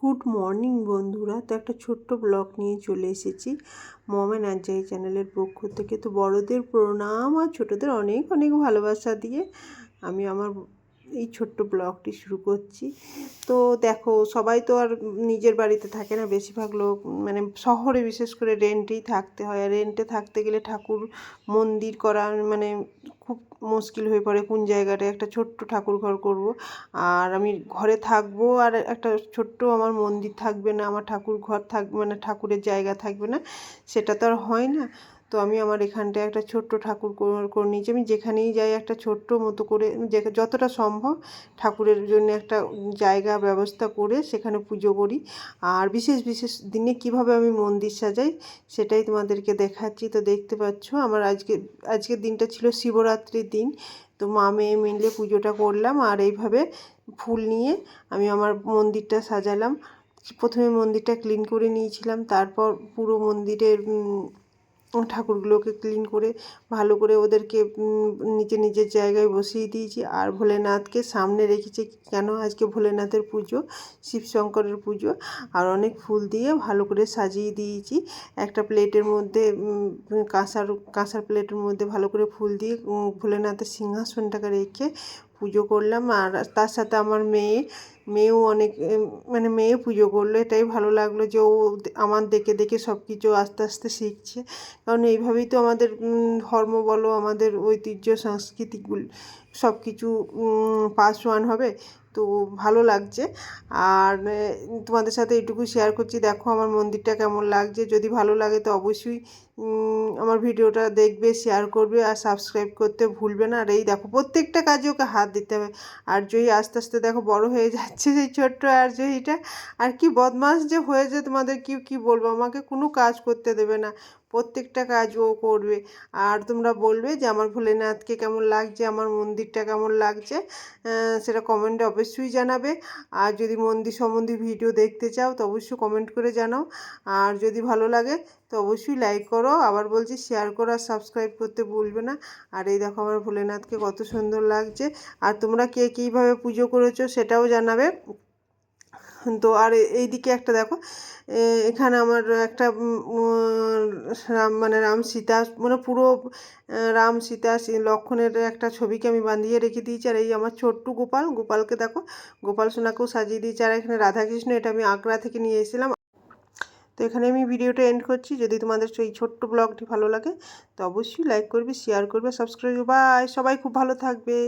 Good morning বন্ধুরা। তো একটা ছোট্ট ব্লগ নিয়ে চলে এসেছি মম অ্যান্ড আনজাই চ্যানেলের পক্ষ থেকে। তো বড়দের প্রণাম আর ছোটদের অনেক অনেক ভালোবাসা দিয়ে আমি আমার এই ছোট্ট ব্লগটি শুরু করছি। তো দেখো, সবাই তো আর নিজের বাড়িতে থাকে না, বেশিরভাগ লোক মানে শহরে বিশেষ করে রেন্টেই থাকতে হয়। আর রেন্টে থাকতে গেলে ঠাকুর মন্দির করা মানে খুব মুশকিল হয়ে পড়ে। কোন জায়গাটায় একটা ছোট্ট ঠাকুর ঘর করব, আর আমি ঘরে থাকবো আর একটা ছোট্ট আমার মন্দির থাকবে না, আমার ঠাকুর ঘর থাকবে মানে ঠাকুরের জায়গা থাকবে না, সেটা তো আর হয় না। তো আমি আমার এখানটায় একটা ছোট্ট ঠাকুর করে নিয়েছি। আমি যেখানেই যাই একটা ছোট্ট মতো করে যতটা সম্ভব ঠাকুরের জন্য একটা জায়গা ব্যবস্থা করে সেখানে পুজো করি। আর বিশেষ বিশেষ দিনে কিভাবে আমি মন্দির সাজাই সেটাই তোমাদেরকে দেখাচ্ছি। তো দেখতে পাচ্ছ আমার আজকের দিনটা ছিল শিবরাত্রির দিন। তো মা মেয়ে মিলে পুজোটা করলাম আর এইভাবে ফুল নিয়ে আমি আমার মন্দিরটা সাজালাম। প্রথমে মন্দিরটা ক্লিন করে নিয়েছিলাম, তারপর পুরো মন্দিরের ঠাকুরগুলোকে ক্লিন করে ভালো করে ওদেরকে নিজের নিজের জায়গায় বসিয়ে দিয়েছি। আর ভোলেনাথকে সামনে রেখেছি, কেন আজকে ভোলেনাথের পুজো, শিব শঙ্করের পুজো। আর অনেক ফুল দিয়ে ভালো করে সাজিয়ে দিয়েছি। একটা প্লেটের মধ্যে কাঁসার প্লেটের মধ্যে ভালো করে ফুল দিয়ে ভোলেনাথের সিংহাসনটাকে রেখে পুজো করলাম। আর তার সাথে আমার মেয়েও অনেক মানে মেয়ে পুজো করলো। এটাই ভালো লাগলো যে ও আমার দেখে দেখে সব কিছু আস্তে আস্তে শিখছে। কারণ এইভাবেই তো আমাদের ধর্ম বলো, আমাদের ঐতিহ্য সংস্কৃতিগুলো সব কিছু পাস অন হবে। তো ভালো লাগছে। আর তোমাদের সাথে এইটুকু শেয়ার করছি। দেখো আমার মন্দিরটা কেমন লাগছে। যদি ভালো লাগে তো অবশ্যই আমার ভিডিওটা দেখবে, শেয়ার করবে আর সাবস্ক্রাইব করতে ভুলবে না। আর এই দেখো প্রত্যেকটা কাজে ওকে হাত দিতে হবে। আর জয়ী আস্তে আস্তে দেখো বড় হয়ে যাচ্ছে, সেই ছোট্ট আর জয়ীটা। আর কি বদমাস যে হয়েছে, তোমাদের কি বলবো, আমাকে কোনো কাজ করতে দেবে না, প্রত্যেকটা কাজ ও করবে। আর তোমরা বলবে যে আমার ভোলেনাথকে কেমন লাগছে, আমার মন্দিরটা কেমন লাগছে, সেটা কমেন্টে অবশ্যই জানাবে। আর যদি মন্দির সম্বন্ধে ভিডিও দেখতে চাও তো অবশ্যই কমেন্ট করে জানাও। আর যদি ভালো লাগে তো অবশ্যই লাইক করো, আবার বলছি শেয়ার করো আর সাবস্ক্রাইব করতে ভুলবে না। আর এই দেখো আমার ভোলেনাথকে কত সুন্দর লাগছে। আর তোমরা কে কীভাবে পুজো করেছো সেটাও জানাবে। তো আর এইদিকে একটা দেখো, এখানে আমার একটা রাম সীতা মানে পুরো রাম সীতা লক্ষ্মণের একটা ছবিকে আমি বাঁধিয়ে রেখে দিয়েছি। আর এই আমার ছোট্ট গোপালকে দেখো, গোপাল সোনাকেও সাজিয়ে দিয়েছি। আর এখানে রাধাকৃষ্ণ, এটা আমি আগ্রা থেকে নিয়ে এসেছিলাম। তো এখানে আমি ভিডিওটা এন্ড করছি। যদি তোমাদের এই ছোট্ট ব্লগটি ভালো লাগে তো অবশ্যই লাইক করবে, শেয়ার করবে, সাবস্ক্রাইব করবে। বাই, সবাই খুব ভালো থাকবে।